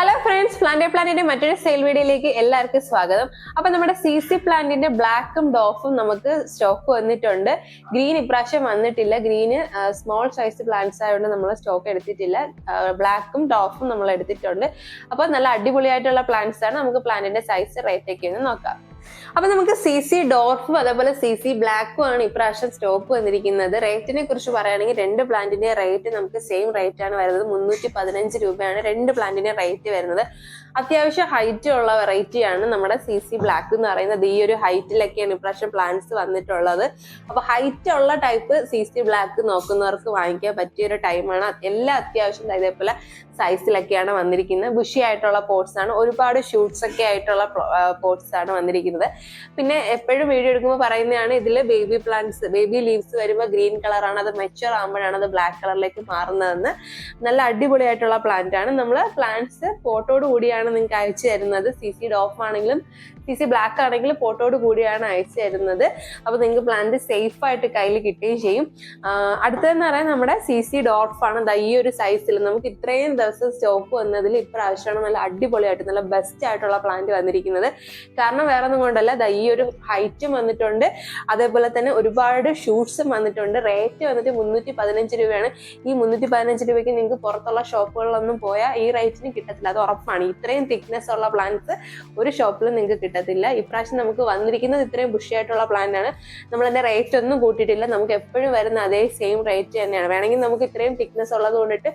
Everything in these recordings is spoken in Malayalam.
ഹലോ ഫ്രണ്ട്സ്, പ്ലാന്റിന്റെ മറ്റൊരു സെയിൽ വീഡിയോയിലേക്ക് എല്ലാവർക്കും സ്വാഗതം. അപ്പൊ നമ്മുടെ CC പ്ലാന്റിന്റെ ബ്ലാക്കും ഡോഫും നമുക്ക് സ്റ്റോക്ക് വന്നിട്ടുണ്ട്. ഗ്രീൻ ഇപ്രാവശ്യം വന്നിട്ടില്ല. ഗ്രീന് സ്മോൾ സൈസ് പ്ലാന്റ്സ് ആയതുകൊണ്ട് നമ്മൾ സ്റ്റോക്ക് എടുത്തിട്ടില്ല. ബ്ലാക്കും ഡോഫും നമ്മൾ എടുത്തിട്ടുണ്ട്. അപ്പൊ നല്ല അടിപൊളിയായിട്ടുള്ള പ്ലാന്റ്സ് ആണ്. നമുക്ക് പ്ലാന്റിന്റെ സൈസ് റേറ്റ് ഒക്കെ ഒന്ന് നോക്കാം. അപ്പൊ നമുക്ക് CC ഡോർഫും അതേപോലെ CC ബ്ലാക്കും ആണ് ഇപ്രാവശ്യം സ്റ്റോക്ക് വന്നിരിക്കുന്നത്. റേറ്റിനെ കുറിച്ച് പറയുകയാണെങ്കിൽ രണ്ട് പ്ലാന്റിന്റെ റേറ്റ് നമുക്ക് സെയിം റേറ്റ് ആണ് വരുന്നത്. 315 രൂപയാണ് രണ്ട് പ്ലാന്റിന്റെ റേറ്റ് വരുന്നത്. അത്യാവശ്യം ഹൈറ്റ് ഉള്ള വെറൈറ്റിയാണ് നമ്മുടെ CC ബ്ലാക്ക് എന്ന് പറയുന്നത്. ഈ ഒരു ഹൈറ്റിലൊക്കെയാണ് ഇപ്രാവശ്യം പ്ലാന്റ്സ് വന്നിട്ടുള്ളത്. അപ്പൊ ഹൈറ്റ് ഉള്ള ടൈപ്പ് CC ബ്ലാക്ക് നോക്കുന്നവർക്ക് വാങ്ങിക്കാൻ പറ്റിയ ഒരു ടൈമാണ്. എല്ലാം അത്യാവശ്യം ഇതേപോലെ സൈസിലൊക്കെയാണ് വന്നിരിക്കുന്നത്. ബുഷി ആയിട്ടുള്ള പോട്ട്സ് ആണ്, ഒരുപാട് ഷൂട്ട്സ് ഒക്കെ ആയിട്ടുള്ള പോട്ട്സ് ആണ് വന്നിരിക്കുന്നത്. പിന്നെ എപ്പോഴും വീഡിയോ എടുക്കുമ്പോൾ പറയുന്നതാണ്, ഇതിൽ ബേബി പ്ലാന്റ്സ്, ബേബി ലീവ്സ് വരുമ്പോൾ ഗ്രീൻ കളറാണ്, അത് മെച്ചുവർ ആകുമ്പോഴാണ് അത് ബ്ലാക്ക് കളറിലേക്ക് മാറുന്നതെന്ന്. നല്ല അടിപൊളിയായിട്ടുള്ള പ്ലാന്റ് ആണ്. നമ്മൾ പ്ലാന്റ്സ് പോട്ടോട് കൂടിയാണ് നിങ്ങൾക്ക് അയച്ചു തരുന്നത്. CC ഡോഫ് ആണെങ്കിലും CC ബ്ലാക്ക് ആണെങ്കിലും പോട്ടോട് കൂടിയാണ് അയച്ചു തരുന്നത്. അപ്പൊ നിങ്ങൾക്ക് പ്ലാന്റ് സേഫ് ആയിട്ട് കയ്യിൽ കിട്ടുകയും ചെയ്യും. അടുത്തതെന്ന് പറയാൻ നമ്മുടെ CC ഡോഫ് ആണ്. ഈ ഒരു സൈസിൽ നമുക്ക് ഇത്രയും ദിവസം സ്റ്റോക്ക് വന്നതിൽ ഇപ്രാവശ്യമാണ് നല്ല അടിപൊളിയായിട്ട് നല്ല ബെസ്റ്റ് ആയിട്ടുള്ള പ്ലാന്റ് വന്നിരിക്കുന്നത്. കാരണം വേറെ ഒന്നും കൊണ്ടല്ല, ഈ ഒരു ഹൈറ്റും വന്നിട്ടുണ്ട്, അതേപോലെ തന്നെ ഒരുപാട് ഷൂട്ട്സും വന്നിട്ടുണ്ട്. റേറ്റ് വന്നിട്ട് 315 രൂപയാണ്. ഈ 315 രൂപയ്ക്ക് നിങ്ങൾക്ക് പുറത്തുള്ള ഷോപ്പുകളിലൊന്നും പോയാൽ ഈ റേറ്റിന് കിട്ടത്തില്ല, അത് ഉറപ്പാണ്. ഇത്രയും തിക്നെസ് ഉള്ള പ്ലാന്റ്സ് ഒരു ഷോപ്പിലും നിങ്ങൾക്ക് കിട്ടത്തില്ല. ഇപ്രാവശ്യം നമുക്ക് വന്നിരിക്കുന്നത് ഇത്രയും ബുഷിയായിട്ടുള്ള പ്ലാന്റ് ആണ്. നമ്മൾ അതിന്റെ റേറ്റ് ഒന്നും കൂട്ടിയിട്ടില്ല. നമുക്ക് എപ്പോഴും വരുന്ന അതേ സെയിം റേറ്റ് തന്നെയാണ്. വേണമെങ്കിൽ നമുക്ക് ഇത്രയും തിക്നെസ് ഉള്ളത് കൊണ്ടിട്ട്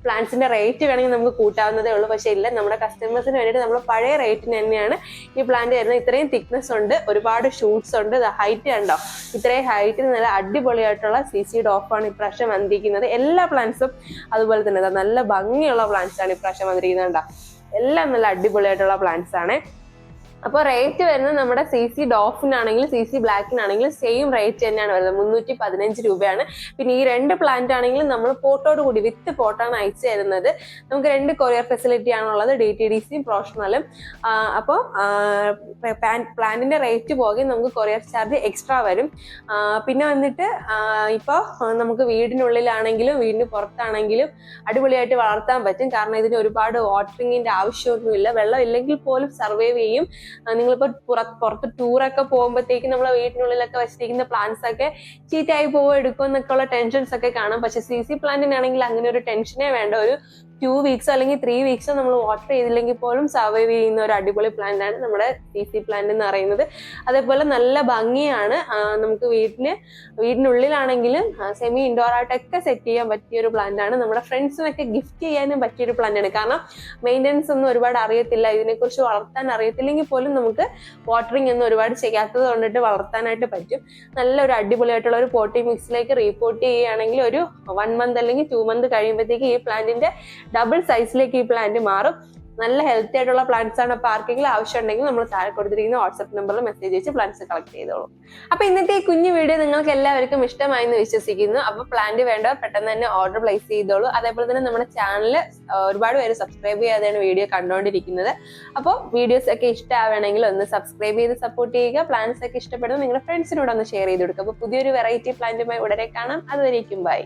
പ്ലാന്റ്സിന്റെ റേറ്റ് വേണമെങ്കിൽ നമുക്ക് കൂട്ടാവുന്നതേ ഉള്ളൂ. പക്ഷേ ഇല്ല, നമ്മുടെ കസ്റ്റമേഴ്സിന് വേണ്ടിയിട്ട് നമ്മൾ പഴയ റേറ്റിന് തന്നെയാണ് ഈ പ്ലാന്റ് വരുന്നത്. ഇത്രയും തിക്നെസ് ഉണ്ട്, ഒരുപാട് ഷൂട്ട്സ് ഉണ്ട്, ഹൈറ്റ് കണ്ടോ, ഇത്രയും ഹൈറ്റിന് നല്ല അടിപൊളിയായിട്ടുള്ള CC ഡോഫാണ് ഇപ്രാവശ്യം വന്നിരിക്കുന്നത്. എല്ലാ പ്ലാന്റ്സും അതുപോലെ തന്നെ നല്ല ഭംഗിയുള്ള പ്ലാന്റ്സ് ആണ് ഇപ്രാവശ്യം വന്നിരിക്കുന്നത്. കണ്ടോ, എല്ലാം നല്ല അടിപൊളിയായിട്ടുള്ള പ്ലാന്റ്സ് ആണ്. അപ്പോൾ റേറ്റ് വരുന്നത് നമ്മുടെ CC ഡോഫിനാണെങ്കിലും CC ബ്ലാക്കിനാണെങ്കിലും സെയിം റേറ്റ് തന്നെയാണ് വരുന്നത്. 315 രൂപയാണ്. പിന്നെ ഈ രണ്ട് പ്ലാന്റ് ആണെങ്കിലും നമ്മൾ പോട്ടോട് കൂടി വിത്ത് പോട്ടാണ് അയച്ചു തരുന്നത്. നമുക്ക് രണ്ട് കൊറിയർ ഫെസിലിറ്റി ആണുള്ളത്, DTDCയും പ്രൊഫഷണലും. അപ്പോൾ പ്ലാന്റിന്റെ റേറ്റ് പോകെ നമുക്ക് കൊറിയർ ചാർജ് എക്സ്ട്രാ വരും. പിന്നെ വന്നിട്ട് ഇപ്പോൾ നമുക്ക് വീടിനുള്ളിലാണെങ്കിലും വീടിന് പുറത്താണെങ്കിലും അടിപൊളിയായിട്ട് വളർത്താൻ പറ്റും. കാരണം ഇതിന് ഒരുപാട് വാട്ടറിങ്ങിന്റെ ആവശ്യമൊന്നുമില്ല. വെള്ളം ഇല്ലെങ്കിൽ പോലും സർവൈവ് ചെയ്യും. നിങ്ങളിപ്പോ പുറത്ത് ടൂറൊക്കെ പോകുമ്പോഴത്തേക്ക് നമ്മളെ വീട്ടിനുള്ളിലൊക്കെ വെച്ചിരിക്കുന്ന പ്ലാന്റ്സ് ഒക്കെ ചീറ്റായി പോവോ എടുക്കും എന്നൊക്കെ ഉള്ള ടെൻഷൻസ് ഒക്കെ കാണാം. പക്ഷെ CC പ്ലാന്റിനാണെങ്കിൽ അങ്ങനെ ഒരു ടെൻഷനേ വേണ്ട. ഒരു 2 വീക്സോ അല്ലെങ്കിൽ 3 വീക്സോ നമ്മൾ വാട്ടർ ചെയ്തില്ലെങ്കിൽ പോലും സർവൈവ് ചെയ്യുന്ന ഒരു അടിപൊളി പ്ലാന്റ് ആണ് നമ്മുടെ CC പ്ലാന്റ് എന്ന് പറയുന്നത്. അതേപോലെ നല്ല ഭംഗിയാണ്. നമുക്ക് വീടിനുള്ളിലാണെങ്കിലും സെമി ഇൻഡോർ ആയിട്ടൊക്കെ സെറ്റ് ചെയ്യാൻ പറ്റിയ ഒരു പ്ലാന്റ് ആണ്. നമ്മുടെ ഫ്രണ്ട്സിനൊക്കെ ഗിഫ്റ്റ് ചെയ്യാനും പറ്റിയൊരു പ്ലാന്റ് ആണ്. കാരണം മെയിൻ്റെനൻസ് ഒന്നും ഒരുപാട് അറിയത്തില്ല, ഇതിനെക്കുറിച്ച് വളർത്താൻ അറിയത്തില്ലെങ്കിൽ പോലും നമുക്ക് വാട്ടറിങ് ഒന്നും ഒരുപാട് ചെയ്യാത്തത് കൊണ്ടിട്ട് വളർത്താനായിട്ട് പറ്റും. നല്ലൊരു അടിപൊളിയായിട്ടുള്ള ഒരു പോട്ടി മിക്സിലേക്ക് റീപോർട്ട് ചെയ്യുകയാണെങ്കിൽ ഒരു 1 മന്ത് അല്ലെങ്കിൽ 2 മന്ത് കഴിയുമ്പോഴത്തേക്ക് ഈ പ്ലാന്റിന്റെ ഡബിൾ സൈസിലേക്ക് ഈ പ്ലാന്റ് മാറും. നല്ല ഹെൽത്തി ആയിട്ടുള്ള പ്ലാന്റ്സ് ആണ്. അപ്പോൾ ആർക്കെങ്കിലും ആവശ്യം ഉണ്ടെങ്കിൽ നമ്മൾ താഴെ കൊടുത്തിരിക്കുന്ന വാട്സ്ആപ്പ് നമ്പറിൽ മെസ്സേജ് അയച്ച് പ്ലാന്റ്സ് കളക്ട് ചെയ്തോളൂ. അപ്പൊ ഇന്നത്തെ ഈ കുഞ്ഞു വീഡിയോ നിങ്ങൾക്ക് എല്ലാവർക്കും ഇഷ്ടമായി എന്ന് വിശ്വസിക്കുന്നു. അപ്പൊ പ്ലാന്റ് വേണ്ടവർ പെട്ടെന്ന് തന്നെ ഓർഡർ പ്ലേസ് ചെയ്തോളൂ. അതേപോലെ തന്നെ നമ്മുടെ ചാനൽ ഒരുപാട് പേര് സബ്സ്ക്രൈബ് ചെയ്യാതെയാണ് വീഡിയോ കണ്ടുകൊണ്ടിരിക്കുന്നത്. അപ്പോൾ വീഡിയോസ് ഒക്കെ ഇഷ്ടമാവണമെങ്കിൽ ഒന്ന് സബ്സ്ക്രൈബ് ചെയ്ത് സപ്പോർട്ട് ചെയ്യുക. പ്ലാന്റ്സ് ഒക്കെ ഇഷ്ടപ്പെടുന്നത് നിങ്ങളുടെ ഫ്രണ്ട്സിനോട് ഒന്ന് ഷെയർ ചെയ്ത് കൊടുക്കുക. അപ്പോൾ പുതിയൊരു വെറൈറ്റി പ്ലാന്റുമായി ഉടനെ കാണാം. അതുവരേക്കും ബൈ.